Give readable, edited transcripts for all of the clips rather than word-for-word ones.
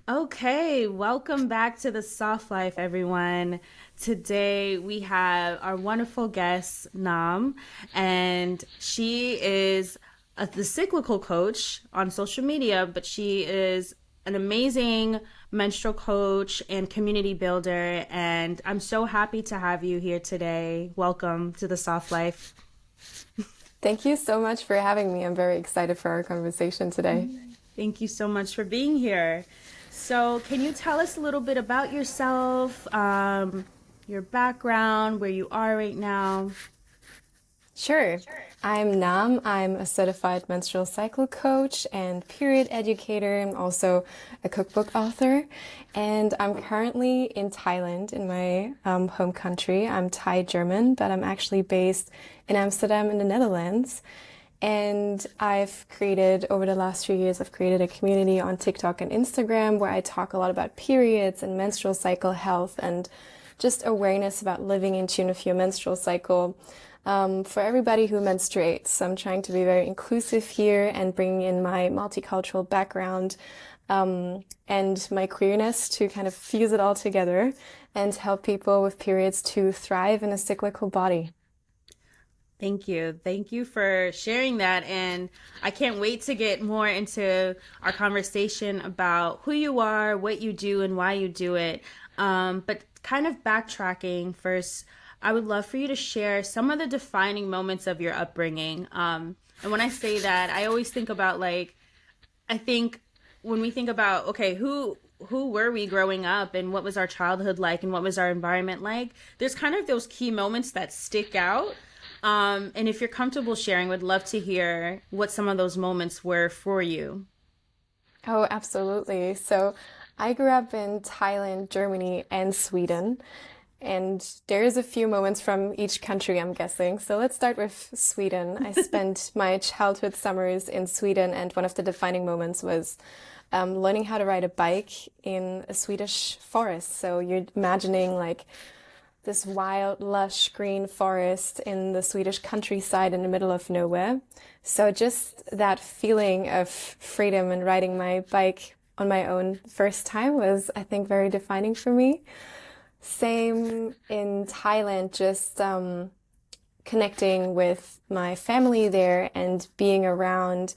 Okay, welcome back to the Soft Life, everyone. Today we have our wonderful guest, Nam, and she is the cyclical coach on social media, but she is an amazing menstrual coach and community builder. And I'm so happy to have you here today. Welcome to the Soft Life. Thank you so much for having me. I'm very excited for our conversation today. Thank you so much for being here. So, can you tell us a little bit about yourself, your background, where you are right now? Sure. I'm Nam. I'm a certified menstrual cycle coach and period educator. I'm also a cookbook author. And I'm currently in Thailand, in my home country. I'm Thai German, but I'm actually based in Amsterdam in the Netherlands. And over the last few years, I've created a community on TikTok and Instagram where I talk a lot about periods and menstrual cycle health and just awareness about living in tune with your menstrual cycle for everybody who menstruates. I'm trying to be very inclusive here and bringing in my multicultural background and my queerness to kind of fuse it all together and help people with periods to thrive in a cyclical body. Thank you. Thank you for sharing that. And I can't wait to get more into our conversation about who you are, what you do, and why you do it. But kind of backtracking first, I would love for you to share some of the defining moments of your upbringing. And when I say that, I always think about I think when we think about, okay, who were we growing up and what was our childhood like and what was our environment like, there's kind of those key moments that stick out. And if you're comfortable sharing, would love to hear what some of those moments were for you. Oh, absolutely. So I grew up in Thailand, Germany, and Sweden. And there's a few moments from each country, I'm guessing. So let's start with Sweden. I spent my childhood summers in Sweden, and one of the defining moments was learning how to ride a bike in a Swedish forest. So you're imagining like this wild, lush green forest in the Swedish countryside in the middle of nowhere. So just that feeling of freedom and riding my bike on my own first time was, I think, very defining for me. Same in Thailand, just connecting with my family there and being around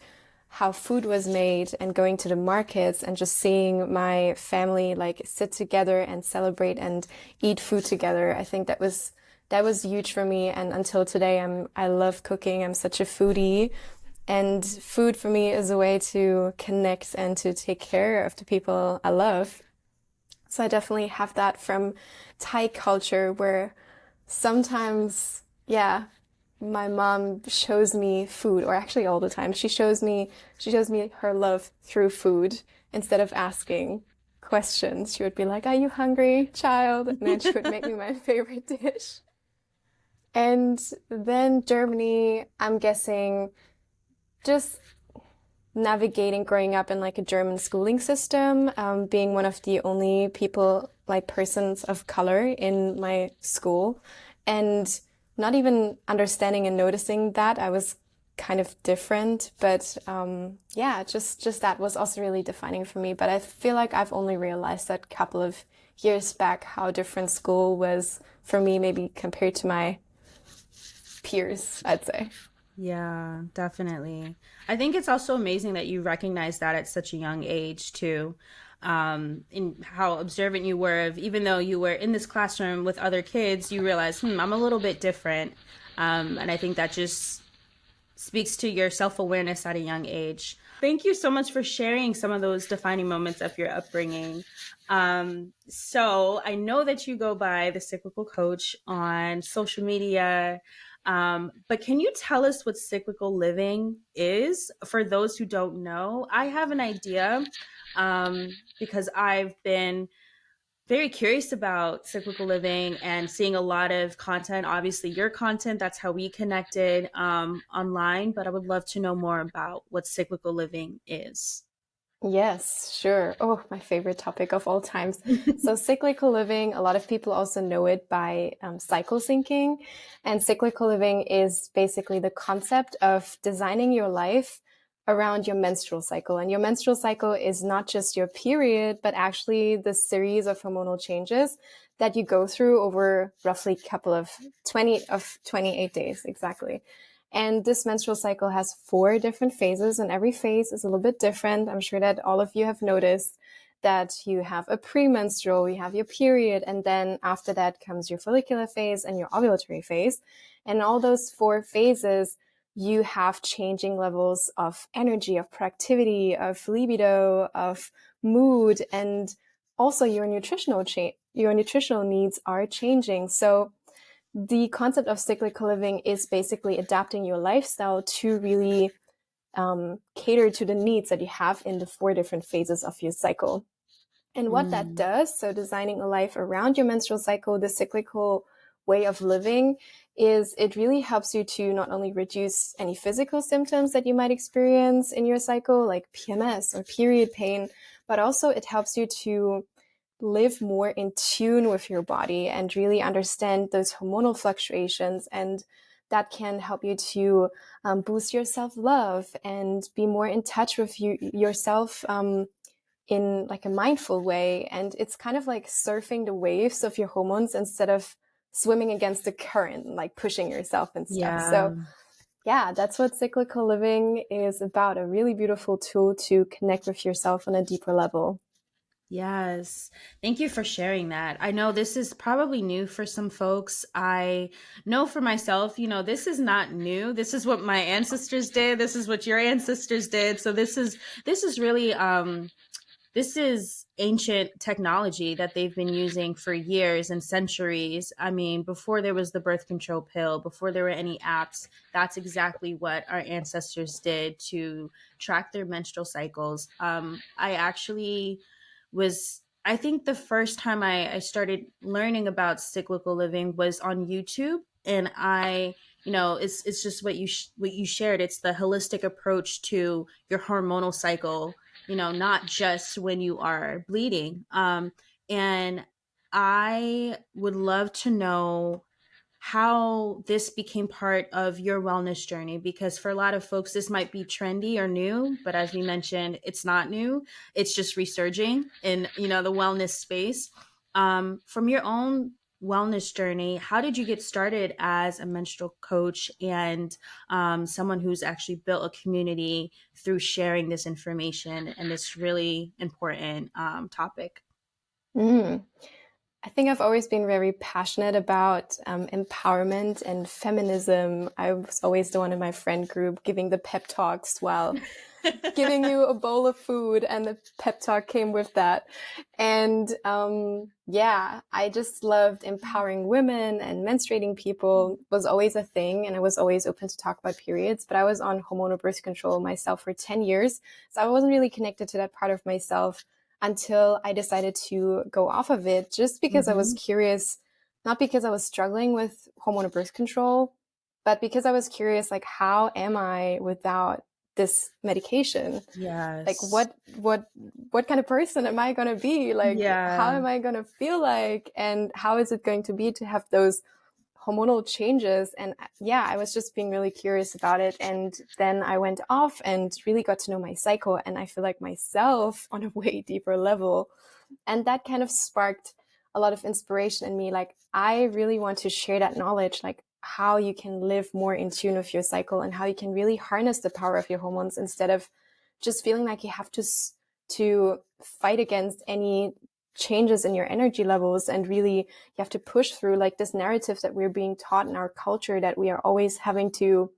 how food was made and going to the markets and just seeing my family like sit together and celebrate and eat food together. I think that was huge for me. And until today, I love cooking. I'm such a foodie. And food for me is a way to connect and to take care of the people I love. So I definitely have that from Thai culture where sometimes, yeah, my mom shows me food, or actually all the time, she shows me her love through food instead of asking questions. She would be like, "Are you hungry, child?" And then she would make me my favorite dish. And then Germany, I'm guessing just navigating growing up in like a German schooling system, being one of the only people, like persons of color in my school, and not even understanding and noticing that I was kind of different. But yeah, just that was also really defining for me. But I feel like I've only realized that a couple of years back how different school was for me, maybe compared to my peers, I'd say. Yeah, definitely. I think it's also amazing that you recognize that at such a young age too. In how observant you were of, even though you were in this classroom with other kids, you realize, I'm a little bit different. And I think that just speaks to your self-awareness at a young age. Thank you so much for sharing some of those defining moments of your upbringing. So I know that you go by the cyclical coach on social media, but can you tell us what cyclical living is for those who don't know? I have an idea because I've been very curious about cyclical living and seeing a lot of content. Obviously, your content, that's how we connected online, but I would love to know more about what cyclical living is. Yes, sure. Oh, my favorite topic of all times. So, cyclical living, a lot of people also know it by cycle syncing. And cyclical living is basically the concept of designing your life around your menstrual cycle. And your menstrual cycle is not just your period, but actually the series of hormonal changes that you go through over roughly couple of 28 days exactly. And this menstrual cycle has 4 different phases, and every phase is a little bit different. I'm sure that all of you have noticed that you have a premenstrual, you have your period, and then after that comes your follicular phase and your ovulatory phase. And all those 4 phases, you have changing levels of energy, of productivity, of libido, of mood, and also your nutritional needs are changing. So the concept of cyclical living is basically adapting your lifestyle to really cater to the needs that you have in the 4 different phases of your cycle. And what that Mm, does, so designing a life around your menstrual cycle, the cyclical way of living, is it really helps you to not only reduce any physical symptoms that you might experience in your cycle, like PMS or period pain, but also it helps you to live more in tune with your body and really understand those hormonal fluctuations. And that can help you to boost your self-love and be more in touch with yourself in like a mindful way. And it's kind of like surfing the waves of your hormones instead of swimming against the current, like pushing yourself and stuff. yeah. So yeah, that's what cyclical living is about, a really beautiful tool to connect with yourself on a deeper level. Yes. Thank you for sharing that. I know this is probably new for some folks. I know for myself, this is not new. This is what my ancestors did. This is what your ancestors did. So this is really this is ancient technology that they've been using for years and centuries. I mean, before there was the birth control pill, before there were any apps, that's exactly what our ancestors did to track their menstrual cycles. I actually I think the first time I started learning about cyclical living was on YouTube. And it's just what you shared. It's the holistic approach to your hormonal cycle, not just when you are bleeding. And I would love to know how this became part of your wellness journey, because for a lot of folks this might be trendy or new, but as we mentioned, it's not new. It's just resurging in the wellness space. From your own wellness journey, how did you get started as a menstrual coach and someone who's actually built a community through sharing this information and this really important topic? Mm. I think I've always been very passionate about empowerment and feminism. I was always the one in my friend group giving the pep talks while giving you a bowl of food, and the pep talk came with that. And yeah, I just loved empowering women, and menstruating people was always a thing. And I was always open to talk about periods, but I was on hormonal birth control myself for 10 years. So I wasn't really connected to that part of myself until I decided to go off of it, just because I was Hmm. curious, not because I was struggling with hormonal birth control, but because I was curious, like, how am I without this medication? Like, Yes. what kind of person am I going to be? Like, how Yeah. am I going to feel like, and how is it going to be to have those hormonal changes? And yeah, I was just being really curious about it. And then I went off and really got to know my cycle, and I feel like myself on a way deeper level. And that kind of sparked a lot of inspiration in me. Like, I really want to share that knowledge, like how you can live more in tune with your cycle and how you can really harness the power of your hormones instead of just feeling like you have to fight against any changes in your energy levels. And really you have to push through like this narrative that we're being taught in our culture, that we are always having to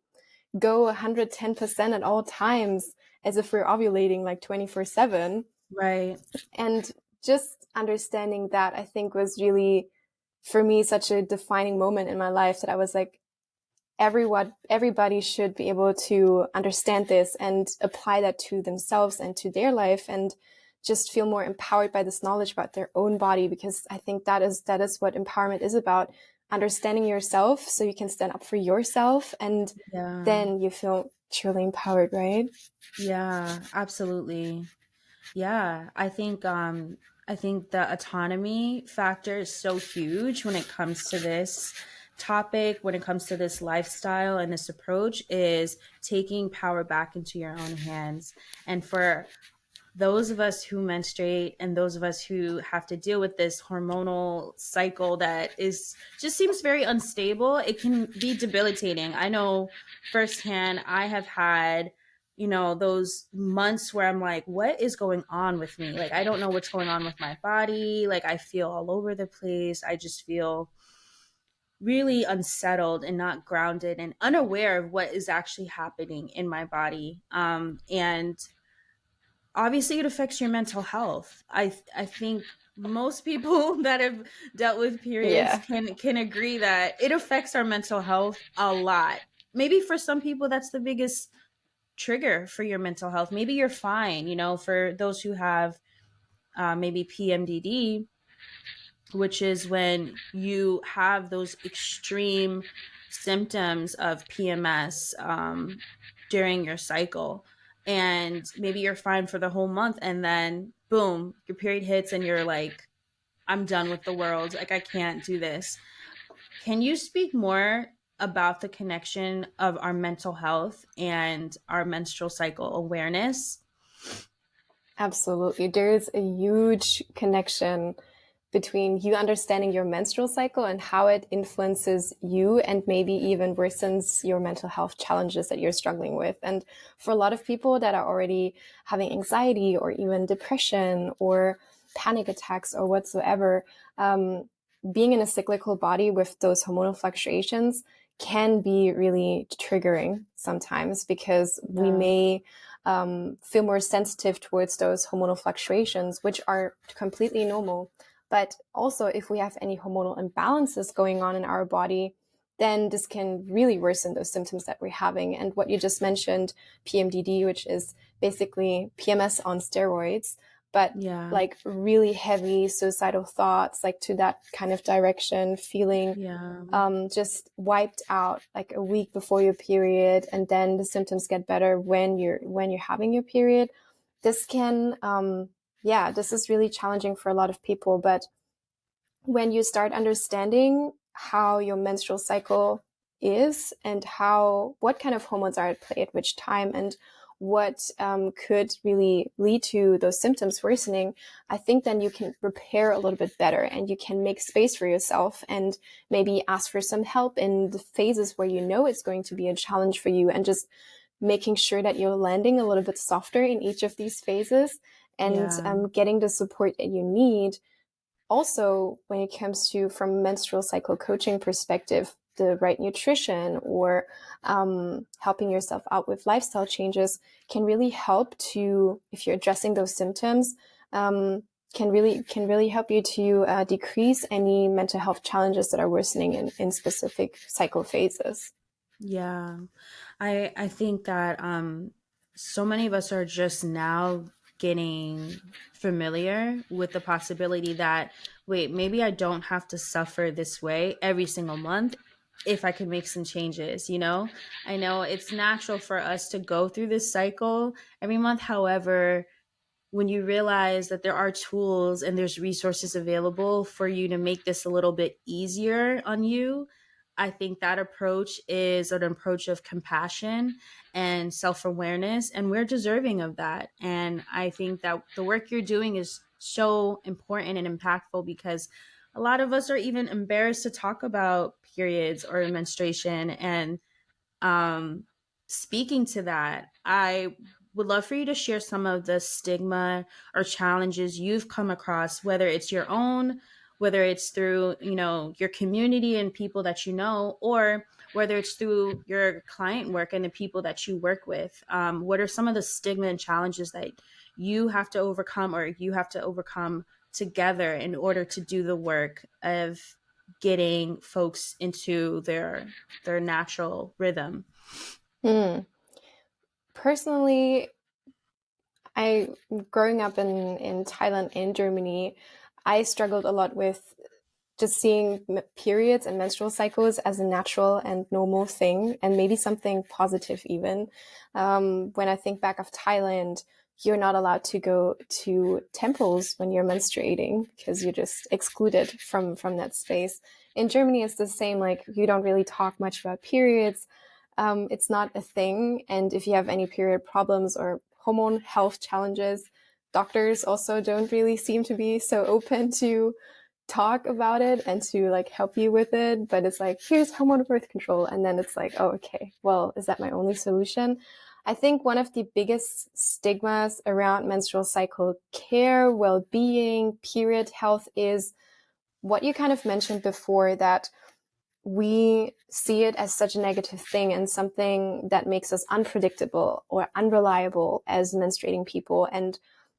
go 110% at all times, as if we're ovulating like 24/7. Right. And just understanding that, I think, was really for me such a defining moment in my life, that I was like, everybody should be able to understand this and apply that to themselves and to their life, and just feel more empowered by this knowledge about their own body. Because I think that is what empowerment is about: understanding yourself so you can stand up for yourself, and Yeah. then you feel truly empowered, right? Yeah, absolutely. Yeah, I think the autonomy factor is so huge when it comes to this topic when it comes to this lifestyle and this approach is taking power back into your own hands. And for those of us who menstruate and those of us who have to deal with this hormonal cycle that is just seems very unstable, it can be debilitating. I know firsthand, I have had, those months where I'm like, what is going on with me? Like, I don't know what's going on with my body. Like, I feel all over the place. I just feel really unsettled and not grounded and unaware of what is actually happening in my body. And obviously it affects your mental health. I think most people that have dealt with periods Yeah. can agree that it affects our mental health a lot. Maybe for some people that's the biggest trigger for your mental health. Maybe you're fine, for those who have maybe PMDD, which is when you have those extreme symptoms of PMS during your cycle. And maybe you're fine for the whole month, and then boom, your period hits, and you're like, I'm done with the world. Like, I can't do this. Can you speak more about the connection of our mental health and our menstrual cycle awareness? Absolutely. There's a huge connection between you understanding your menstrual cycle and how it influences you and maybe even worsens your mental health challenges that you're struggling with. And for a lot of people that are already having anxiety or even depression or panic attacks or whatsoever, being in a cyclical body with those hormonal fluctuations can be really triggering sometimes because we Yeah. may feel more sensitive towards those hormonal fluctuations, which are completely normal. But also, if we have any hormonal imbalances going on in our body, then this can really worsen those symptoms that we're having. And what you just mentioned, PMDD, which is basically PMS on steroids, but Yeah. like really heavy suicidal thoughts, like to that kind of direction, feeling Yeah. just wiped out like a week before your period, and then the symptoms get better when you're having your period. This can this is really challenging for a lot of people. But when you start understanding how your menstrual cycle is and what kind of hormones are at play at which time and what could really lead to those symptoms worsening, I think then you can prepare a little bit better and you can make space for yourself and maybe ask for some help in the phases where you know it's going to be a challenge for you, and just making sure that you're landing a little bit softer in each of these phases and Yeah. getting the support that you need. Also, when it comes to from menstrual cycle coaching perspective, the right nutrition or helping yourself out with lifestyle changes can really help to, if you're addressing those symptoms, can really help you to decrease any mental health challenges that are worsening in specific cycle phases. Yeah. I think that so many of us are just now getting familiar with the possibility that, wait, maybe I don't have to suffer this way every single month if I can make some changes. I know it's natural for us to go through this cycle every month. However, when you realize that there are tools and there's resources available for you to make this a little bit easier on you, I think that approach is an approach of compassion and self awareness, and we're deserving of that. And I think that the work you're doing is so important and impactful because a lot of us are even embarrassed to talk about periods or menstruation. And um, speaking to that, I would love for you to share some of the stigma or challenges you've come across, whether it's your own, whether it's through, your community and people that you know, or whether it's through your client work and the people that you work with. What are some of the stigma and challenges that you have to overcome or you have to overcome together in order to do the work of getting folks into their natural rhythm? Hmm. Personally, I growing up in Thailand and Germany, I struggled a lot with just seeing periods and menstrual cycles as a natural and normal thing, and maybe something positive even. When I think back of Thailand, you're not allowed to go to temples when you're menstruating because you're just excluded from that space. In Germany, it's the same. Like, you don't really talk much about periods. It's not a thing. And if you have any period problems or hormone health challenges, doctors also don't really seem to be so open to talk about it and to like help you with it. But it's like, here's hormonal birth control. And then it's like, oh, okay, well, is that my only solution? I think one of the biggest stigmas around menstrual cycle care, well-being, period health is what you kind of mentioned before, that we see it as such a negative thing and something that makes us unpredictable or unreliable as menstruating people, and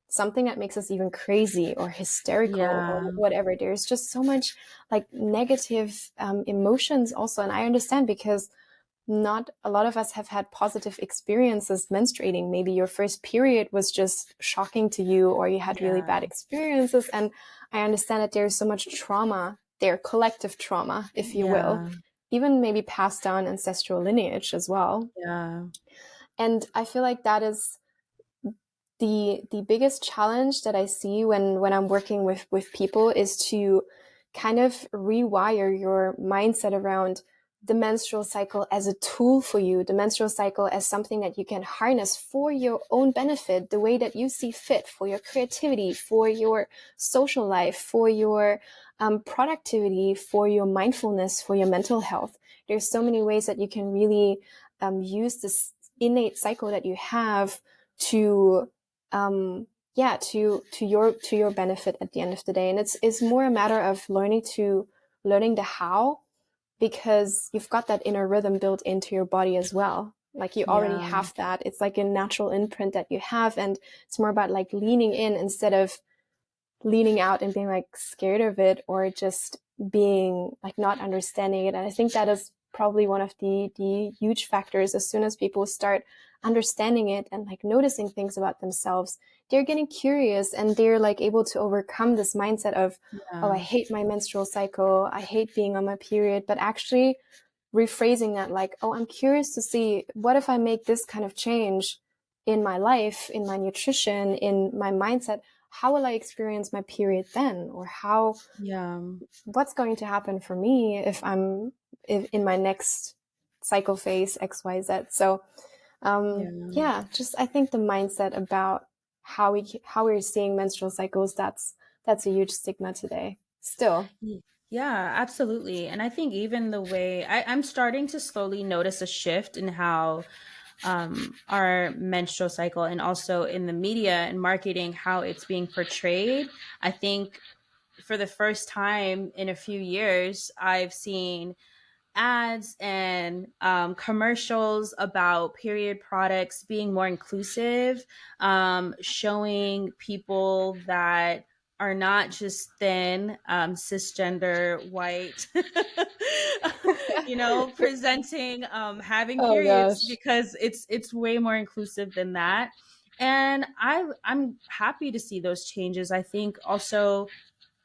something that makes us even crazy or hysterical or Yeah. whatever. There's just so much like negative emotions also. And I understand, because not a lot of us have had positive experiences menstruating. Maybe your first period was just shocking to you, or you had really Yeah. bad experiences. And I understand that there's so much trauma there, collective trauma, if you will, Yeah. even maybe passed down ancestral lineage as well. Yeah. And I feel like that is the biggest challenge that I see when I'm working with people, is to kind of rewire your mindset around the menstrual cycle as a tool for you, the menstrual cycle as something that you can harness for your own benefit, the way that you see fit, for your creativity, for your social life, for your productivity, for your mindfulness, for your mental health. There's so many ways that you can really use this innate cycle that you have to to your benefit at the end of the day. And it's more a matter of learning the how, because you've got that inner rhythm built into your body as well. Like, you already Yeah. have that. It's like a natural imprint that you have, and it's more about like leaning in instead of leaning out and being like scared of it, or just being like not understanding it. And I think that is probably one of the huge factors. As soon as people start understanding it and like noticing things about themselves, they're getting curious, and they're like able to overcome this mindset of, oh, I Yeah. hate my menstrual cycle, I hate being on my period, but actually rephrasing that like, oh, I'm curious to see, what if I make this kind of change in my life, in my nutrition, in my mindset? How will I experience my period then? Or Yeah. what's going to happen for me if in my next cycle phase XYZ? So Yeah. yeah, just I think the mindset about how we're seeing menstrual cycles, that's a huge stigma today still. Yeah, absolutely. And I think even the way I'm starting to slowly notice a shift in how our menstrual cycle, and also in the media and marketing, how it's being portrayed. I think for the first time in a few years, I've seen ads and commercials about period products being more inclusive, showing people that are not just thin, cisgender, white, presenting having Oh periods, gosh. because it's way more inclusive than that. And I'm happy to see those changes. I think also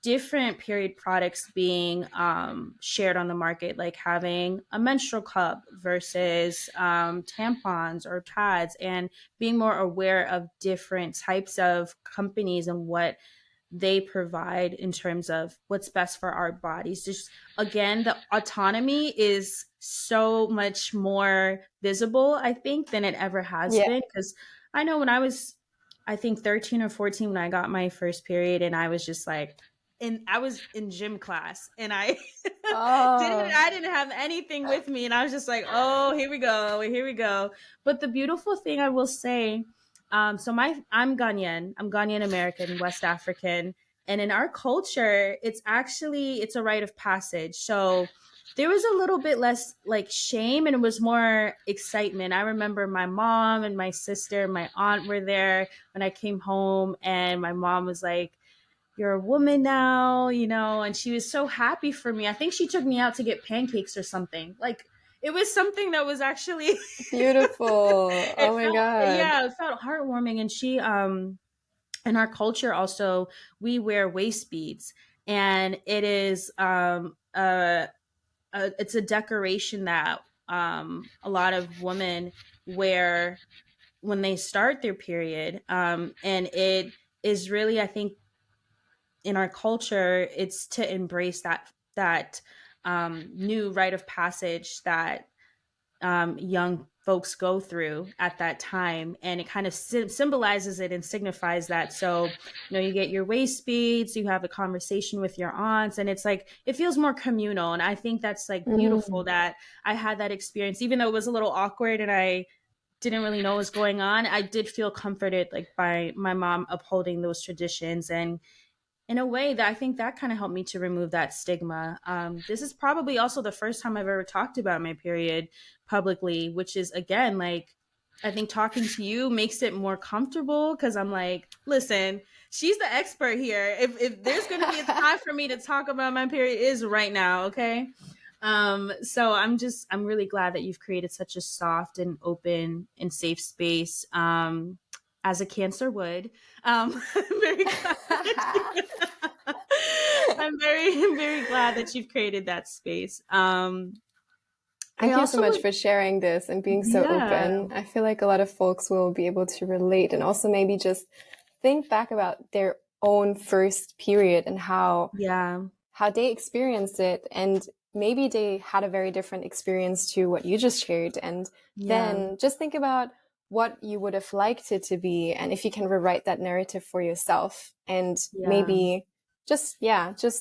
different period products being shared on the market, like having a menstrual cup versus tampons or pads, and being more aware of different types of companies and what they provide in terms of what's best for our bodies. Just again, the autonomy is so much more visible, I think, than it ever has Yeah. been. Because I know when I was, I think 13 or 14, when I got my first period, and I was just like, and I was in gym class, and I Oh. I didn't have anything with me, and I was just like, oh, here we go, here we go. But the beautiful thing I will say, so I'm Ghanaian. I'm Ghanaian American, West African, and in our culture, it's a rite of passage. So there was a little bit less like shame, and it was more excitement. I remember my mom and my sister, and my aunt were there when I came home, and my mom was like, "You're a woman now," and she was so happy for me. I think she took me out to get pancakes or something. Like, it was something that was actually Beautiful. Oh my God. it felt heartwarming. And she in our culture also, we wear waist beads, and it is it's a decoration that a lot of women wear when they start their period. And it is really, I think, in our culture, it's to embrace that new rite of passage that young folks go through at that time, and it kind of symbolizes it and signifies that. So you get your waist beads, you have a conversation with your aunts, and it's like it feels more communal. And I think that's like beautiful Mm. that I had that experience, even though it was a little awkward and I didn't really know what was going on. I did feel comforted, like, by my mom upholding those traditions, and in a way that I think that kind of helped me to remove that stigma. This is probably also the first time I've ever talked about my period publicly, which is, again, like, I think talking to you makes it more comfortable because I'm like, listen, she's the expert here. If there's going to be a time for me to talk about my period, it is right now. Okay. So I'm really glad that you've created such a soft and open and safe space. As a Cancer would, I'm very glad that I'm very glad that you've created that space. I Thank you so also much would, for sharing this and being so yeah, open. I feel like a lot of folks will be able to relate and also maybe just think back about their own first period and yeah, how they experienced it, and maybe they had a very different experience to what you just shared, and yeah, then just think about what you would have liked it to be and if you can rewrite that narrative for yourself, and yeah. maybe just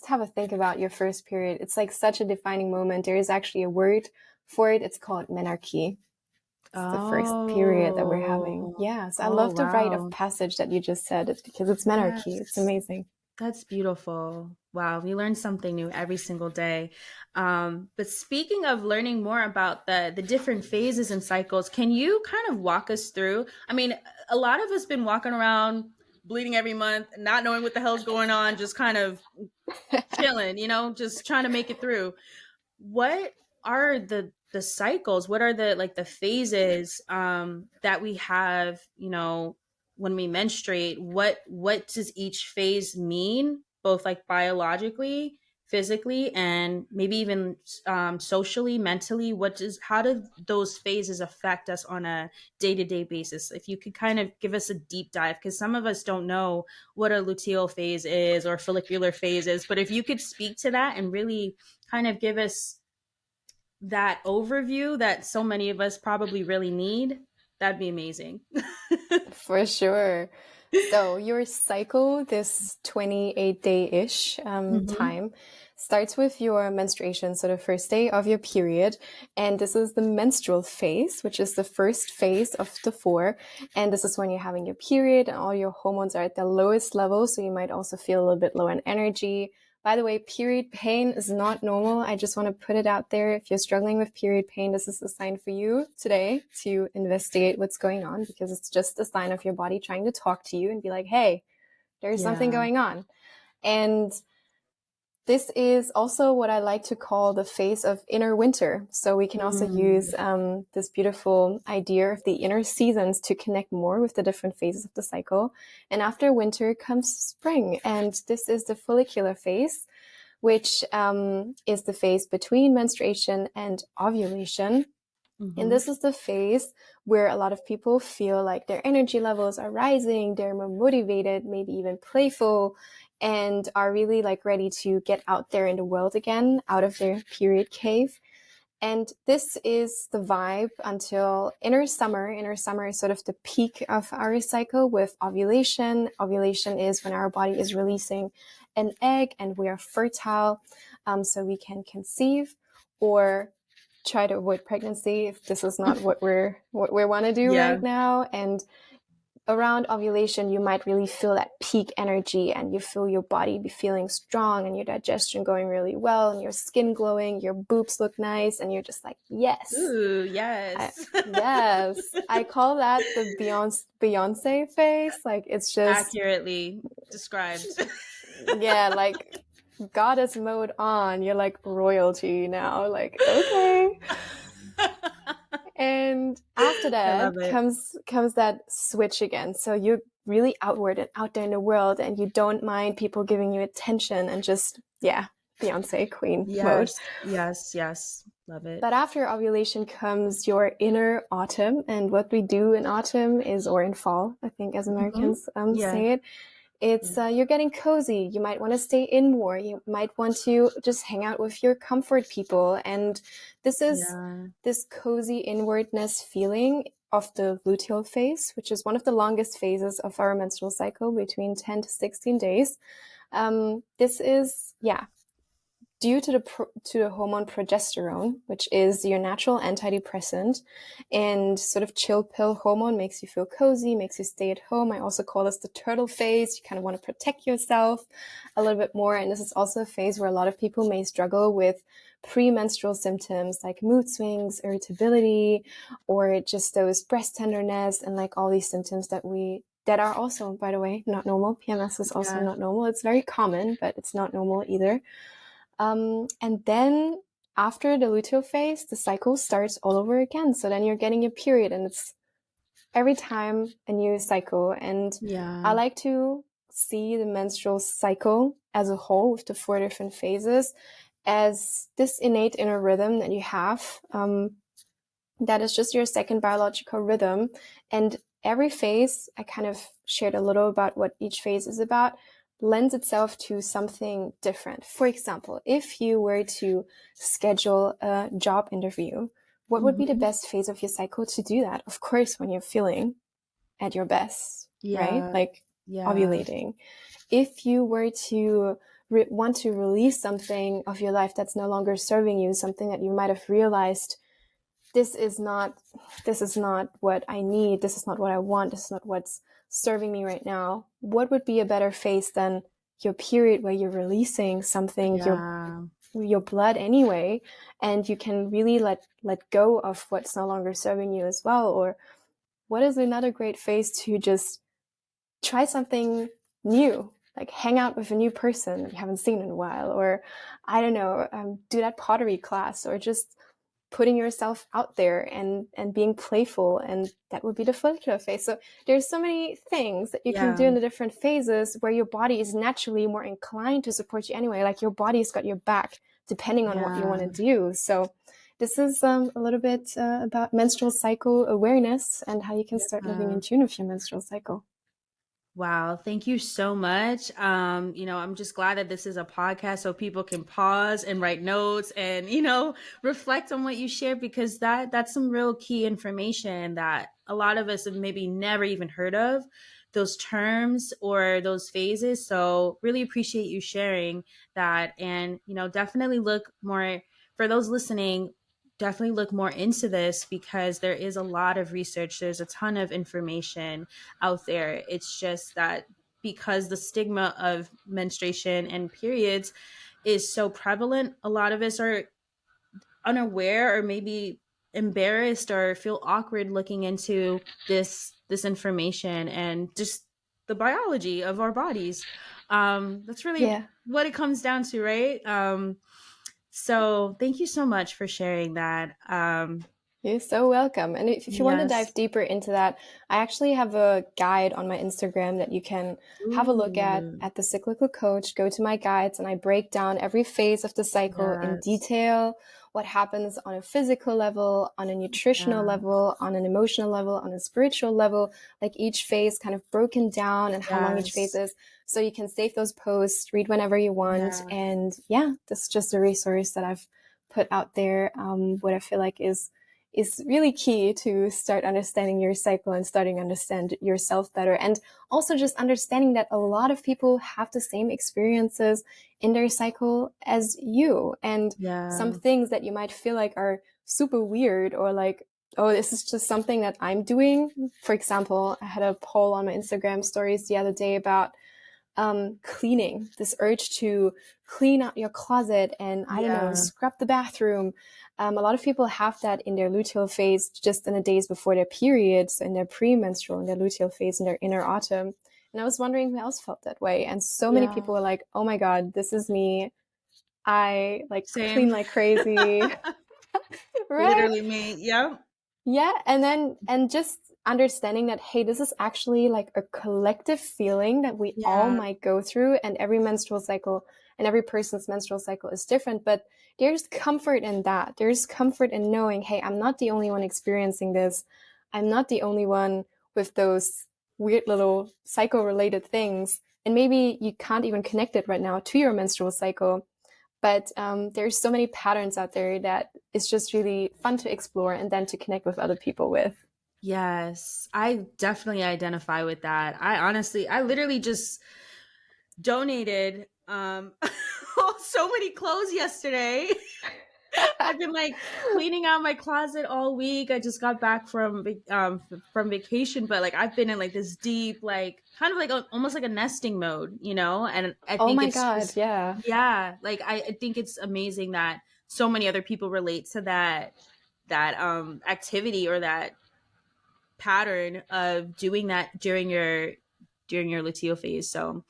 have a think about your first period. It's like such a defining moment. There is actually a word for it. It's called menarche. It's the first period that we're having. Oh, Yes, I oh, love the rite of wow. passage that you just said. It's because it's menarche. It's Yes. amazing. That's beautiful. Wow, we learn something new every single day. But speaking of learning more about the different phases and cycles, can you kind of walk us through? I mean, a lot of us been walking around bleeding every month, not knowing what the hell's going on, just kind of chilling, just trying to make it through. What are the cycles? What are the, like, the phases that we have, when we menstruate? What does each phase mean, both like biologically, physically, and maybe even socially, mentally? How do those phases affect us on a day-to-day basis? If you could kind of give us a deep dive, because some of us don't know what a luteal phase is or follicular phase is, but if you could speak to that and really kind of give us that overview that so many of us probably really need, that'd be amazing. For sure. So your cycle, this 28-day-ish Hmm. time, starts with your menstruation, so the first day of your period. And this is the menstrual phase, which is the first phase of the four. And this is when you're having your period and all your hormones are at the lowest level. So you might also feel a little bit low in energy. By the way, period pain is not normal. I just want to put it out there. If you're struggling with period pain, this is a sign for you today to investigate what's going on, because it's just a sign of your body trying to talk to you and be like, hey, there's something Yeah. going on. And this is also what I like to call the phase of inner winter. So we can also use Mm. this beautiful idea of the inner seasons to connect more with the different phases of the cycle. And after winter comes spring. And this is the follicular phase, which is the phase between menstruation and ovulation. And Hmm. this is the phase where a lot of people feel like their energy levels are rising, they're more motivated, maybe even playful, and are really like ready to get out there in the world again, out of their period cave. And this is the vibe until inner summer. Inner summer is sort of the peak of our cycle with ovulation. Ovulation is when our body is releasing an egg and we are fertile, so we can conceive or try to avoid pregnancy if this is not what we want to do Yeah. right now. And around ovulation, you might really feel that peak energy and you feel your body be feeling strong and your digestion going really well and your skin glowing, your boobs look nice, and you're just like, yes. Ooh, I, yes. yes, I call that the Beyonce phase. Like it's just, Accurately described. yeah, like goddess mode on. You're like royalty now. Like okay. And after I love that it. comes that switch again. So you're really outward and out there in the world, and you don't mind people giving you attention and just, yeah, Beyonce queen mode. Yes, yes, yes. Love it. But after ovulation comes your inner autumn. And what we do in autumn is, or in fall, I think as Hmm. Americans Yeah. say it, it's Yeah. you're getting cozy. You might want to stay in more. You might want to just hang out with your comfort people. And this is Yeah. this cozy inwardness feeling of the luteal phase, which is one of the longest phases of our menstrual cycle, between 10 to 16 days. This is, yeah, due to the hormone progesterone, which is your natural antidepressant and sort of chill pill hormone, makes you feel cozy, makes you stay at home. I also call this the turtle phase. You kind of want to protect yourself a little bit more. And this is also a phase where a lot of people may struggle with premenstrual symptoms like mood swings, irritability, or just those breast tenderness and like all these symptoms that are also, by the way, not normal. PMS is also Yeah. not normal. It's very common, but it's not normal either. And then after the luteal phase, the cycle starts all over again. So then you're getting your period, and it's every time a new cycle. And I Yeah. like to see the menstrual cycle as a whole, with the 4 different phases, as this innate inner rhythm that you have. That is just your second biological rhythm. And every phase, I kind of shared a little about what each phase is about, lends itself to something different. For example, if you were to schedule a job interview, what would be the Hmm. best phase of your cycle to do that? Of course, when you're feeling at your best, right? Yeah. Like Yeah. ovulating. If you were to want to release something of your life that's no longer serving you, something that you might have realized, this is not what I need, this is not what I want, this is not what's serving me right now. What would be a better phase than your period, where you're releasing something, Yeah. your blood anyway, and you can really let go of what's no longer serving you as well? Or what is another great phase to just try something new, like hang out with a new person that you haven't seen in a while, or I don't know, do that pottery class, or just putting yourself out there and being playful. And that would be the follicular phase. So there's so many things that you can Yeah. do in the different phases where your body is naturally more inclined to support you anyway. Like your body's got your back depending on what you want Yeah. to do. So this is a little bit about menstrual cycle awareness and how you can start living Yeah. in tune with your menstrual cycle. Wow, thank you so much. I'm just glad that this is a podcast so people can pause and write notes and, reflect on what you shared, because that's some real key information that a lot of us have maybe never even heard of, those terms or those phases. So really appreciate you sharing that. And, definitely look more for those listening, definitely look more into this, because there is a lot of research. There's a ton of information out there. It's just that because the stigma of menstruation and periods is so prevalent, a lot of us are unaware or maybe embarrassed or feel awkward looking into this information and just the biology of our bodies. That's really Yeah. what it comes down to, right? So thank you so much for sharing that. You're so welcome. And if you want to Yes. dive deeper into that, I actually have a guide on my Instagram that you can have a look Ooh, at the Cyclical Coach. Go to my guides, and I break down every phase of the cycle in yes. detail, what happens on a physical level, on a nutritional Yeah. level, on an emotional level, on a spiritual level, like each phase kind of broken down and how long each phase Yes. is. So you can save those posts, read whenever you want. Yeah. And yeah, this is just a resource that I've put out there. What I feel like is really key to start understanding your cycle and starting to understand yourself better. And also just understanding that a lot of people have the same experiences in their cycle as you. And some Yeah. things that you might feel like are super weird, or like, oh, this is just something that I'm doing. For example, I had a poll on my Instagram stories the other day about cleaning, this urge to clean out your closet and, I don't know, Yeah. scrub the bathroom. A lot of people have that in their luteal phase, just in the days before their period, so in their premenstrual, in their luteal phase, in their inner autumn. And I was wondering who else felt that way. And so many Yeah. people were like, oh my God, this is me. I like clean Same. like crazy. Right? Literally me. Yep. Yeah. And just understanding that, hey, this is actually like a collective feeling that we all Yeah. might go through, and every menstrual cycle and every person's menstrual cycle is different. But there's comfort in that. There's comfort in knowing, hey, I'm not the only one experiencing this. I'm not the only one with those weird little cycle related things. And maybe you can't even connect it right now to your menstrual cycle. But there's so many patterns out there that it's just really fun to explore and then to connect with other people with. Yes, I definitely identify with that. I literally just donated so many clothes yesterday. I've been like cleaning out my closet all week. I just got back from vacation, but like I've been in like this deep like kind of like almost like a nesting mode, you know? And I Oh think my it's God, just yeah. yeah, like I think it's amazing that so many other people relate to that activity or that pattern of doing that during your luteal phase. So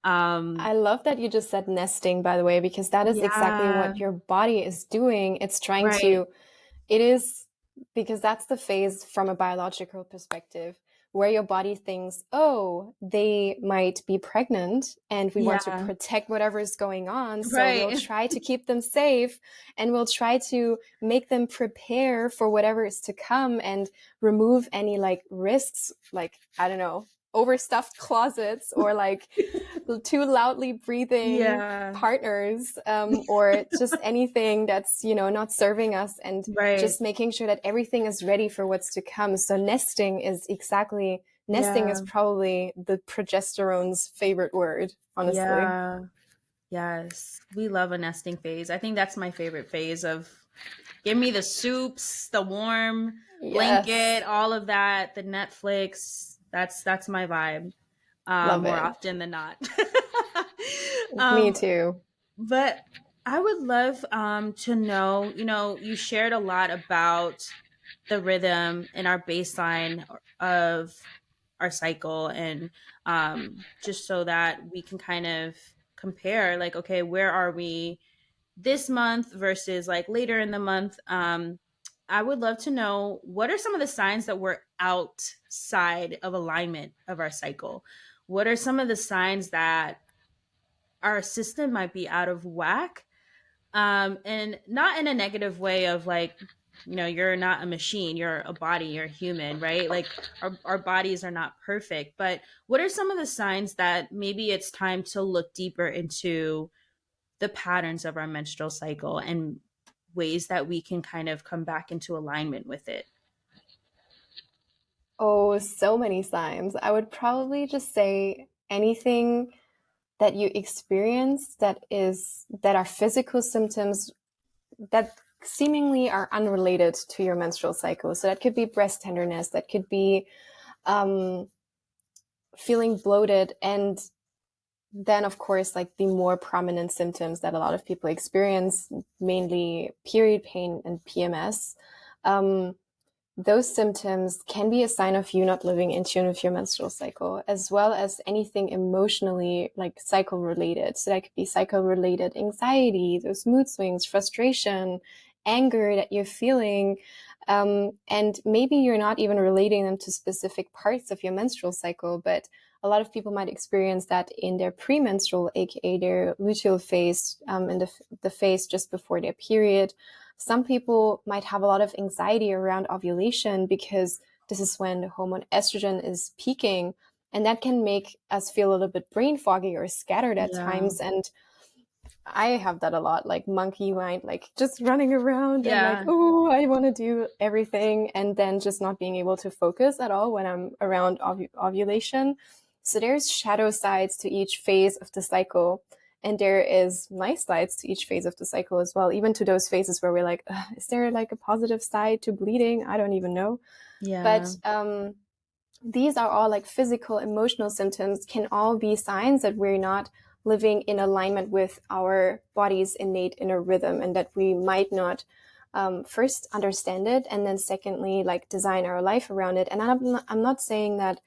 um I love that you just said nesting, by the way, because that is exactly yeah, what your body is doing. It's trying right. to, it is, because that's the phase from a biological perspective where your body thinks, oh, they might be pregnant and we want to Yeah, protect whatever is going on. So we'll right. try to keep them safe and we'll try to make them prepare for whatever is to come and remove any like risks, like, I don't know, overstuffed closets or like too loudly breathing Yeah, partners, or just anything that's, you know, not serving us, and right. just making sure that everything is ready for what's to come. So nesting is Yeah, probably the progesterone's favorite word, honestly. yeah. Yes, we love a nesting phase. I think that's my favorite phase of give me the soups, the warm Yes, blanket, all of that, the Netflix. That's my vibe. love More it. often than not. Me um, too. but I would love to know, you shared a lot about the rhythm and our baseline of our cycle and just so that we can kind of compare like okay, where are we this month versus like later in the month. I would love to know what are some of the signs that we're outside of alignment of our cycle. What are some of the signs that our system might be out of whack, and not in a negative way of like you're not a machine, you're a body, you're human, right? Like our bodies are not perfect, but what are some of the signs that maybe it's time to look deeper into the patterns of our menstrual cycle and ways that we can kind of come back into alignment with it? Oh, so many signs. I would probably just say anything that you experience that are physical symptoms that seemingly are unrelated to your menstrual cycle. So that could be breast tenderness, that could be um, feeling bloated, and then of course like the more prominent symptoms that a lot of people experience, mainly period pain and PMS. Um, those symptoms can be a sign of you not living in tune with your menstrual cycle, as well as anything emotionally like cycle related. So that could be cycle related anxiety, those mood swings, frustration, anger that you're feeling. And maybe you're not even relating them to specific parts of your menstrual cycle, but a lot of people might experience that in their premenstrual, aka their luteal phase, in the phase just before their period. Some people might have a lot of anxiety around ovulation because this is when the hormone estrogen is peaking, and that can make us feel a little bit brain foggy or scattered at Yeah. times. And I have that a lot, like monkey mind, like just running around and like, Yeah. oh, I want to do everything, and then just not being able to focus at all when I'm around ovulation. So there's shadow sides to each phase of the cycle. And there is nice sides to each phase of the cycle as well, even to those phases where we're like, is there like a positive side to bleeding? I don't even know. Yeah. But these are all like physical, emotional symptoms, can all be signs that we're not living in alignment with our body's innate inner rhythm, and that we might not first understand it, and then secondly like design our life around it. And I'm not saying that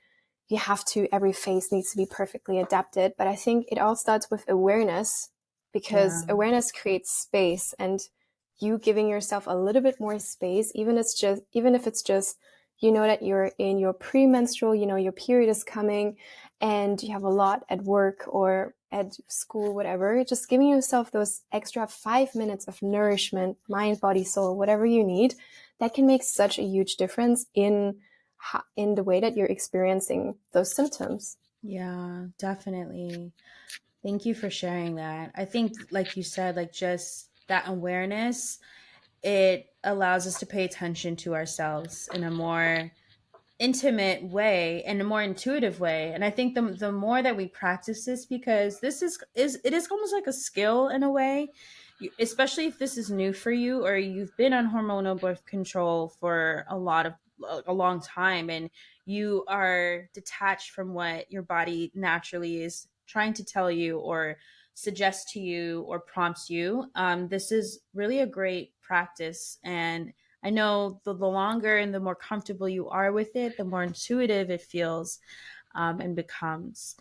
you have to, every phase needs to be perfectly adapted, but I think it all starts with awareness, because Yeah. awareness creates space, and you giving yourself a little bit more space, even if it's just you know that you're in your premenstrual, you know your period is coming, and you have a lot at work or at school, whatever, just giving yourself those extra 5 minutes of nourishment, mind, body, soul, whatever you need, that can make such a huge difference in the way that you're experiencing those symptoms. Yeah, definitely. Thank you for sharing that. I think, like you said, like just that awareness, it allows us to pay attention to ourselves in a more intimate way and a more intuitive way. And I think the more that we practice this, because this is it is almost like a skill in a way, especially if this is new for you or you've been on hormonal birth control for a long time, and you are detached from what your body naturally is trying to tell you or suggest to you or prompts you. This is really a great practice. And I know the longer and the more comfortable you are with it, the more intuitive it feels, and becomes.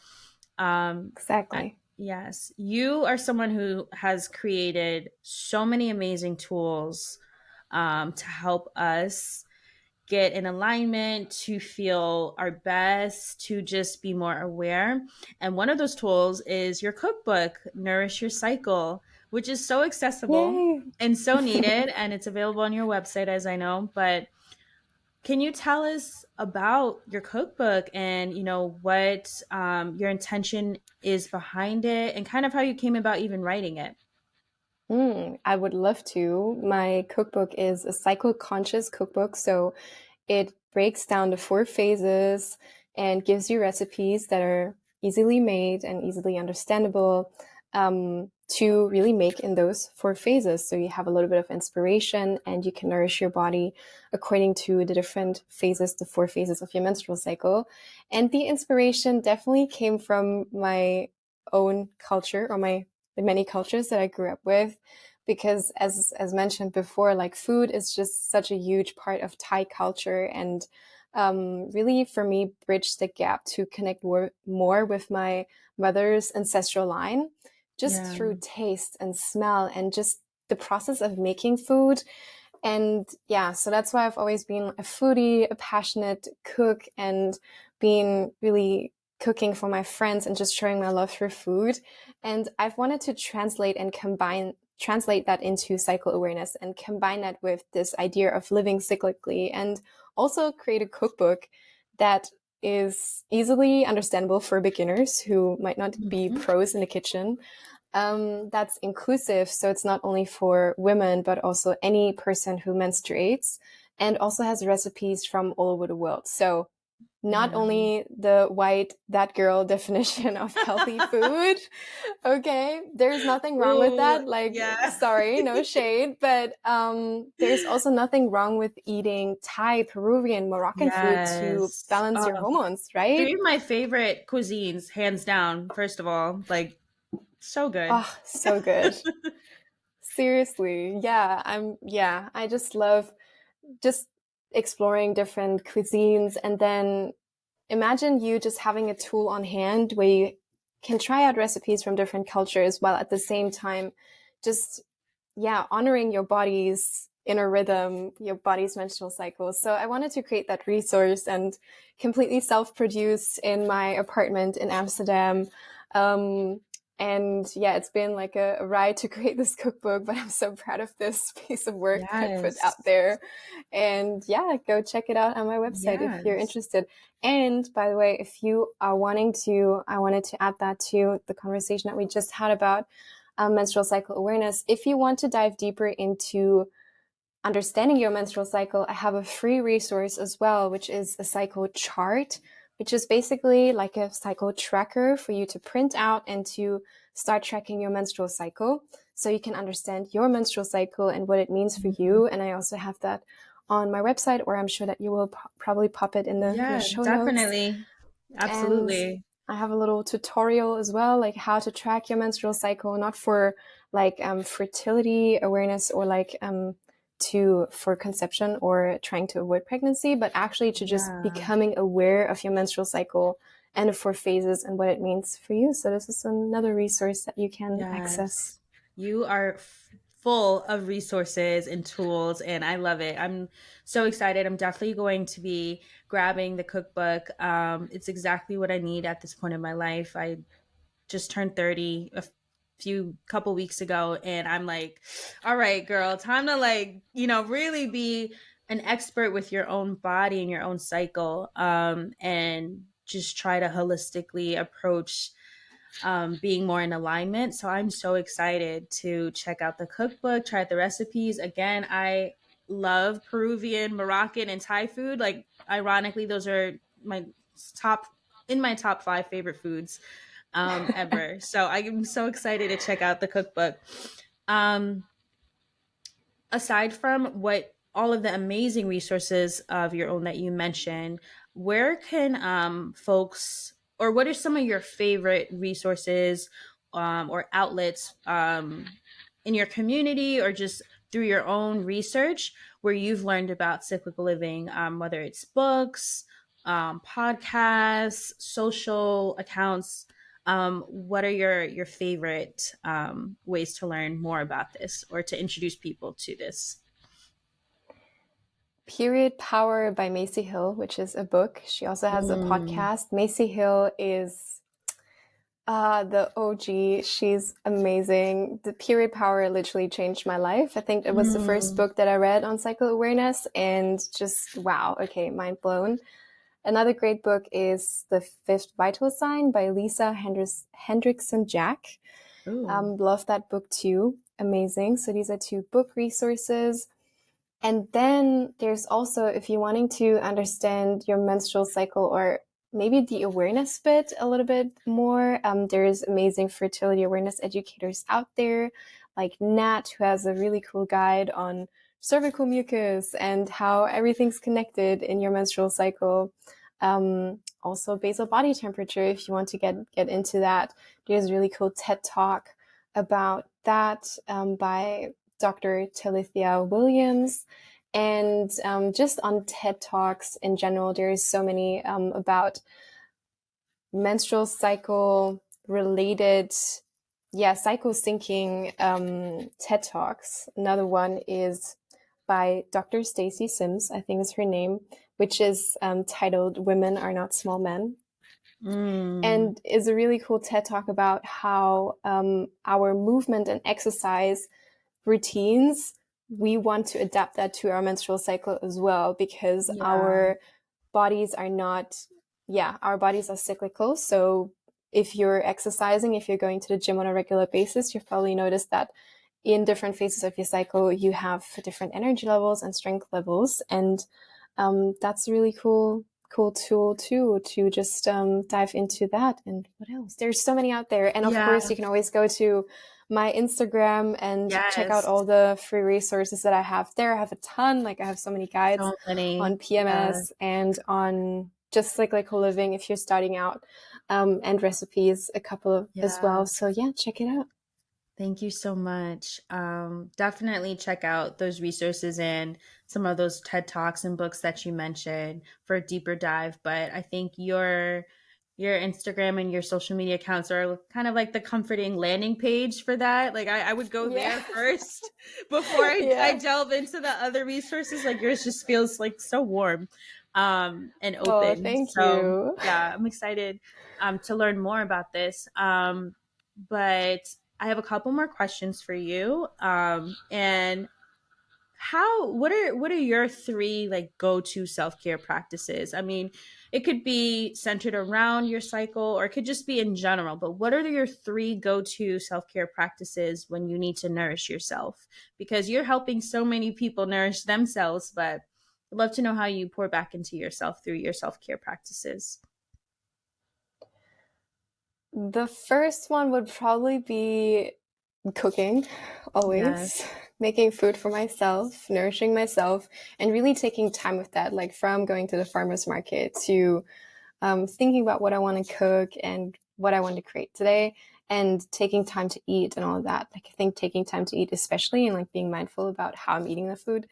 Um, Exactly. yes, you are someone who has created so many amazing tools, to help us get in alignment, to feel our best, to just be more aware. And one of those tools is your cookbook, Nourish Your Cycle, which is so accessible Yay. and so needed. And it's available on your website, as I know. But can you tell us about your cookbook and, what your intention is behind it and kind of how you came about even writing it? I would love to. My cookbook is a cycle conscious cookbook. So it breaks down the 4 phases and gives you recipes that are easily made and easily understandable, to really make in those 4 phases. So you have a little bit of inspiration and you can nourish your body according to the different phases, the 4 phases of your menstrual cycle. And the inspiration definitely came from my own culture, or the many cultures that I grew up with, because as mentioned before, like food is just such a huge part of Thai culture, and really for me bridged the gap to connect more with my mother's ancestral line, just Yeah. through taste and smell and just the process of making food. And yeah, so that's why I've always been a foodie, a passionate cook, and been really cooking for my friends and just showing my love for food. And I've wanted to translate that into cycle awareness and combine that with this idea of living cyclically, and also create a cookbook that is easily understandable for beginners who might not be Mhm. pros in the kitchen, that's inclusive. So it's not only for women, but also any person who menstruates, and also has recipes from all over the world. So not Yeah. only the white, that girl definition of healthy food. Okay, there's nothing wrong with Ooh, that. Like, yeah. sorry, no shade, but there's also nothing wrong with eating Thai, Peruvian, Moroccan food to Yes. balance your Oh, hormones, right? three of my favorite cuisines, hands down, first of all. Like, so good. Oh, so good. Seriously, yeah, I just love just exploring different cuisines, and then imagine you just having a tool on hand where you can try out recipes from different cultures while at the same time just, yeah, honoring your body's inner rhythm, your body's menstrual cycle. So I wanted to create that resource and completely self-produce in my apartment in Amsterdam. Um, and yeah, it's been like a ride to create this cookbook, but I'm so proud of this piece of work that I put Yes. out there. And yeah, go check it out on my website if you're Yes. interested. And by the way, if you are wanting to, I wanted to add that to the conversation that we just had about menstrual cycle awareness. If you want to dive deeper into understanding your menstrual cycle, I have a free resource as well, which is a cycle chart, which is basically like a cycle tracker for you to print out and to start tracking your menstrual cycle so you can understand your menstrual cycle and what it means for Mhm. you. And I also have that on my website, or I'm sure that you will probably pop it in the Yeah, show notes. definitely. And Absolutely. I have a little tutorial as well, like how to track your menstrual cycle, not for like fertility awareness or like to for conception or trying to avoid pregnancy, but actually to just Yeah. becoming aware of your menstrual cycle and the 4 phases and what it means for you. So this is another resource that you can access. Yes. You are full of resources and tools, and I love it. I'm so excited. I'm definitely going to be grabbing the cookbook. It's exactly what I need at this point in my life. I just turned 30 a few couple weeks ago, and I'm like, all right, girl, time to like, really be an expert with your own body and your own cycle, and just try to holistically approach being more in alignment. So I'm so excited to check out the cookbook, try out the recipes. Again, I love Peruvian, Moroccan, and Thai food. Like, ironically, those are my top in my top five favorite foods ever. So I'm so excited to check out the cookbook. Um, Aside from what all of the amazing resources of your own that you mentioned, where can folks, or what are some of your favorite resources or outlets in your community or just through your own research where you've learned about cyclical living, whether it's books, podcasts, social accounts? What are your favorite ways to learn more about this or to introduce people to this? Period Power by Macy Hill, which is a book. She also has a Mm. podcast. Macy Hill is the OG. She's amazing. The Period Power literally changed my life. I think it was the first Mm. book that I read on cycle awareness, and just wow, okay, mind blown. Another great book is The Fifth Vital Sign by Lisa Hendrickson Jack. Ooh. Love that book too. Amazing. So these are two book resources. And then there's also, if you're wanting to understand your menstrual cycle or maybe the awareness bit a little bit more, there's amazing fertility awareness educators out there, like Nat, who has a really cool guide on cervical mucus and how everything's connected in your menstrual cycle. Also basal body temperature, if you want to get into that. There's a really cool TED Talk about that by Dr. Talithia Williams. And just on TED Talks in general, there's so many about menstrual cycle related, cycle syncing TED Talks. Another one is by Dr. Stacy Sims, I think is her name, which is titled Women Are Not Small Men. Mm. And is a really cool TED Talk about how our movement and exercise routines, we want to adapt that to our menstrual cycle as well, because Yeah. our bodies are not, our bodies are cyclical. So if you're exercising, if you're going to the gym on a regular basis, you've probably noticed that in different phases of your cycle, you have different energy levels and strength levels. And that's a really cool tool too, to just dive into that. And what else? There's so many out there. And of Yeah. course, you can always go to my Instagram and check out Yes. all the free resources that I have there. I have a ton, like I have so many guides So many. on Yeah. PMS and on just cyclical living if you're starting out, and recipes, a couple of as Yeah. well. So yeah, check it out. Thank you so much. Definitely check out those resources and some of those TED Talks and books that you mentioned for a deeper dive. But I think your Instagram and your social media accounts are kind of like the comforting landing page for that. Like I would go Yeah. there first before I Yeah. delve into the other resources. Like yours just feels like so warm and Oh, open. thank So you. yeah, I'm excited to learn more about this. But I have a couple more questions for you. And what are your three like go-to self-care practices? I mean, it could be centered around your cycle or it could just be in general, but what are your three go-to self-care practices when you need to nourish yourself? Because you're helping so many people nourish themselves, but I'd love to know how you pour back into yourself through your self-care practices. The first one would probably be cooking, Yes. always. Making food for myself, nourishing myself, and really taking time with that, like from going to the farmer's market to thinking about what I want to cook and what I want to create today, and taking time to eat and all of that. Like, I think taking time to eat, especially, and like being mindful about how I'm eating the food.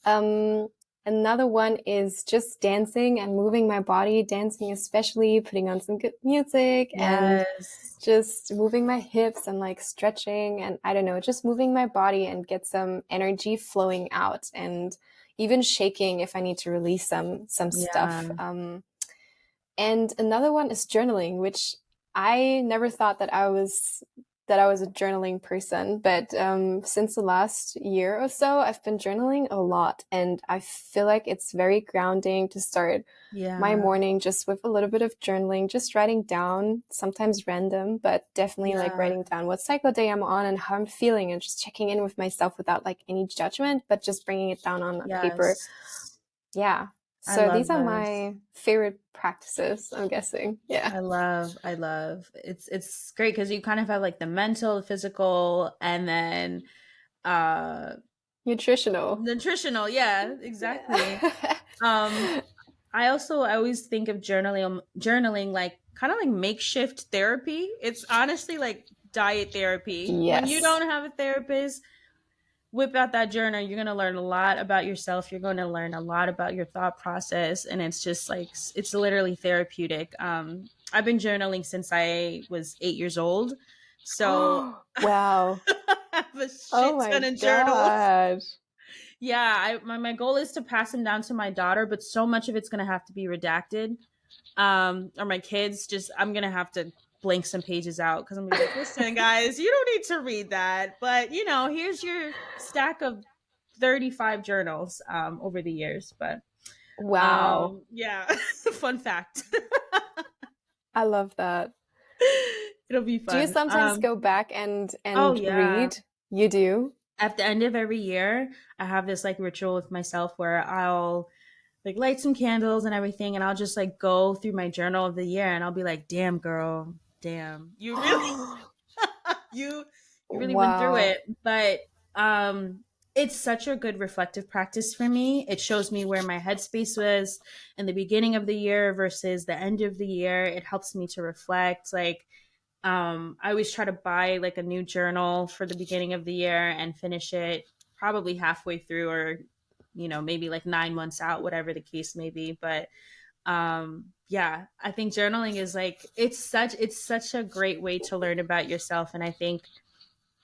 Um, Another one is just dancing and moving my body, dancing especially, putting on some good music and Yes. just moving my hips and like stretching and I don't know, just moving my body and get some energy flowing out and even shaking if I need to release some Yeah. stuff. And another one is journaling, which I never thought that I was a journaling person, but since the last year or so, I've been journaling a lot, and I feel like it's very grounding to start my Yeah. morning just with a little bit of journaling, just writing down, sometimes random, but definitely like Yeah. writing down what cycle day I'm on and how I'm feeling, and just checking in with myself without like any judgment, but just bringing it down on a paper. Yes. Yeah. I So these love are this. my favorite practices, I'm guessing. Yeah. I love. It's great because you kind of have like the mental, the physical, and then uh Nutritional. nutritional. Yeah, exactly. Um, Yeah. I always think of journaling like kind of like makeshift therapy. It's honestly like diet therapy. When you Yes. don't have a therapist, whip out that journal. You're going to learn a lot about yourself. You're going to learn a lot about your thought process, and it's just like it's literally therapeutic. I've been journaling since I was 8 years old. So Oh, wow. I have a Oh shit ton my of journals. gosh. Yeah, my goal is to pass them down to my daughter, but so much of it's gonna have to be redacted. Or my kids, just I'm gonna have to blank some pages out because I'm gonna be like, listen, guys, you don't need to read that, but here's your stack of 35 journals over the years. But Wow. yeah, fun fact. I love that. It'll be Do you fun. sometimes go back Oh and yeah. read? You do? At the end of every year, I have this like ritual with myself where I'll like light some candles and everything, and I'll just like go through my journal of the year, and I'll be like, "Damn, girl, damn, you really, you, you really went through Wow. it." But it's such a good reflective practice for me. It shows me where my headspace was in the beginning of the year versus the end of the year. It helps me to reflect. Like, I always try to buy like a new journal for the beginning of the year and finish it probably halfway through or maybe like 9 months out, whatever the case may be. But yeah, I think journaling is like it's such a great way to learn about yourself. And I think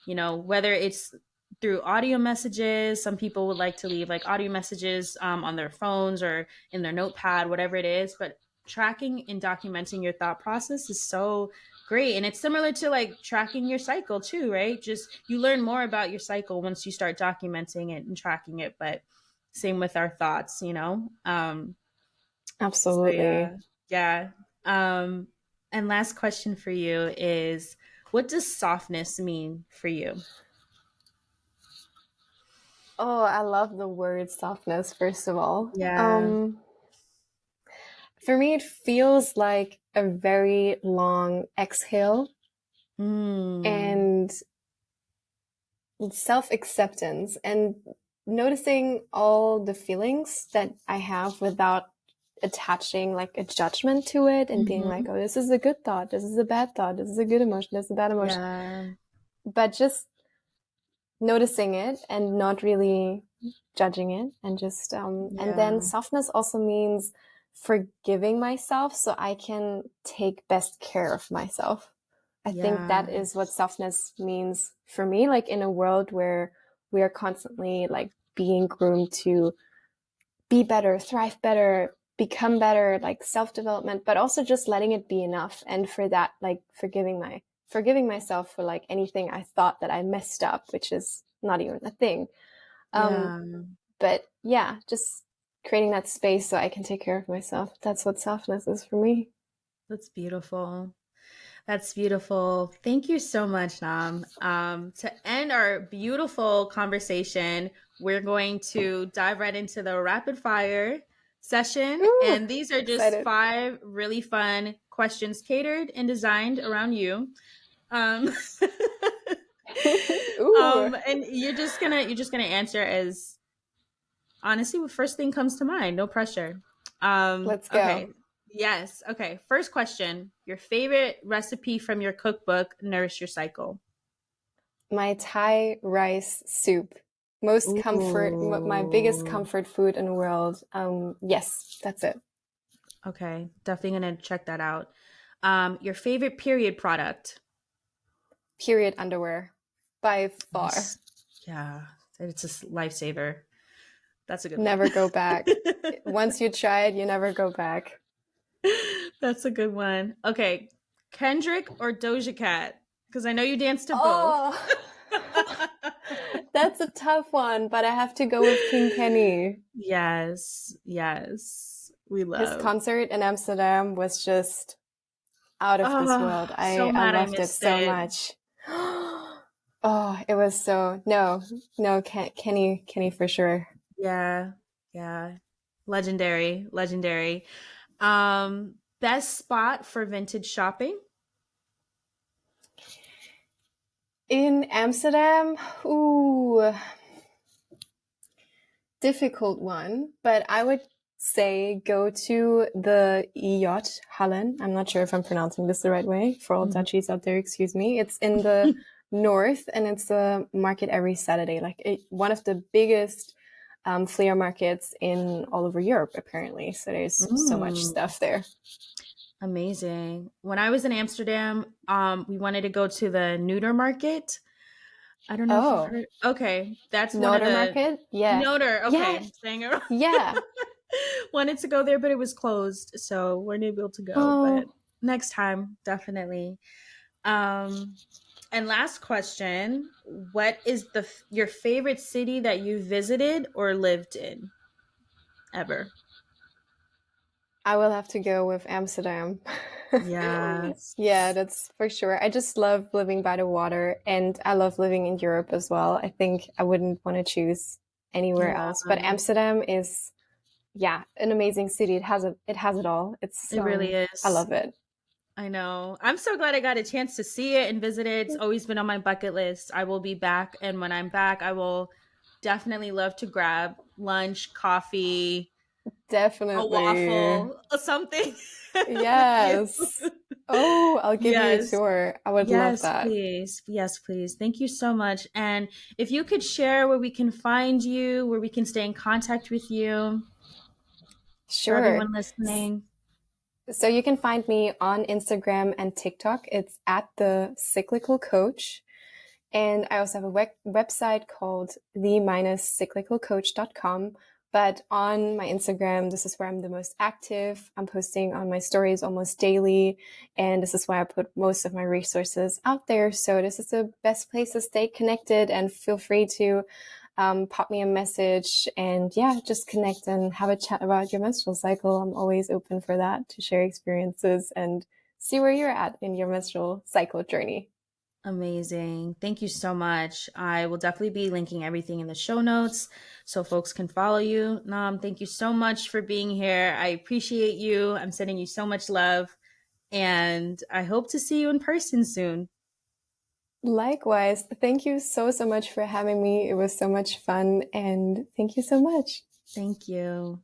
whether it's through audio messages, some people would like to leave like audio messages on their phones or in their notepad, whatever it is. But tracking and documenting your thought process is so great. And it's similar to like tracking your cycle too, right? Just you learn more about your cycle once you start documenting it and tracking it. But same with our thoughts. So Absolutely. yeah. Um, and last question for you is, what does softness mean for you? Oh, I love the word softness, first of all. Yeah. For me, it feels like a very long exhale Mm. and self-acceptance and noticing all the feelings that I have without attaching like a judgment to it and being like, Mm-hmm. oh, this is a good thought, this is a bad thought, this is a good emotion, this is a bad emotion. Yeah. But just noticing it and not really judging it and just and then Yeah. softness also means forgiving myself so I can take best care of myself. I think Yeah. that is what softness means for me, like in a world where we are constantly like being groomed to be better, thrive better, become better, like self-development, but also just letting it be enough. And for that, like forgiving myself for like anything I thought that I messed up, which is not even a thing. Um, Yeah. but yeah, just creating that space so I can take care of myself. That's what softness is for me. That's beautiful. That's beautiful. Thank you so much, Nam. To end our beautiful conversation, we're going to dive right into the rapid fire session. Ooh, And these are just excited. 5 really fun questions catered and designed around you. Um, Ooh, and you're just gonna answer as honestly what first thing comes to mind. No pressure. let's go. Okay. Yes. Okay. First question. Your favorite recipe from your cookbook, Nourish Your Cycle. My Thai rice soup. Most comfort, my biggest Ooh. comfort food in the world. Yes, that's it. Okay, definitely gonna check that out. Your favorite period product? Period underwear by far. Yes. Yeah, it's a lifesaver. That's a good one. Never go back. Once you try it, you never go back. That's a good one. Okay, Kendrick or Doja Cat? Because I know you dance to both. Oh, that's a tough one, but I have to go with King Kenny. Yes, yes, we His love. concert in Amsterdam was just out of this Oh, world. so I mad I loved it missed so it. much. Oh, it was so no Kenny for sure. Yeah, yeah. Legendary, legendary. Best spot for vintage shopping? In Amsterdam, ooh, difficult one, but I would say go to the EJ Hallen. I'm not sure if I'm pronouncing this the right way. For all Mhm. Dutchies out there, excuse me. It's in the north and it's a market every Saturday, like one of the biggest flea markets in all over Europe, apparently. So there's so much Mm, stuff there. amazing. When I was in Amsterdam, we wanted to go to the Neuter Market. I don't know if you've Oh, heard. Okay, that's one of the Noordermarket? Yeah. Noter. Okay, Yeah. I'm saying it wrong. Yeah. Wanted to go there, but it was closed, so weren't able to go. But Oh, next time, definitely. Um, and last question: what is your favorite city that you visited or lived in ever? I will have to go with Amsterdam. Yeah, Yes. that's for sure. I just love living by the water and I love living in Europe as well. I think I wouldn't want to choose anywhere else. But Yeah, Amsterdam is, yeah, an amazing city. It has it all. it really I is. love it. I know. I'm so glad I got a chance to see it and visit it. It's always been on my bucket list. I will be back. And when I'm back, I will definitely love to grab lunch, coffee, a Definitely. waffle, or something with you. Yes. Oh, I'll give you a Yes. tour. I would love Yes, that. please. Yes, please. Thank you so much. And if you could share where we can find you, where we can stay in contact with you for Sure. everyone listening. So you can find me on Instagram and TikTok. It's at the Cyclical Coach. And I also have a website called the-cyclicalcoach.com. But on my Instagram, this is where I'm the most active. I'm posting on my stories almost daily. And this is why I put most of my resources out there. So this is the best place to stay connected and feel free to pop me a message and yeah, just connect and have a chat about your menstrual cycle. I'm always open for that to share experiences and see where you're at in your menstrual cycle journey. Amazing. Thank you so much. I will definitely be linking everything in the show notes so folks can follow you. Nam, thank you so much for being here. I appreciate you. I'm sending you so much love, and I hope to see you in person soon. Likewise, thank you so much for having me. It was so much fun and thank you so much. Thank you.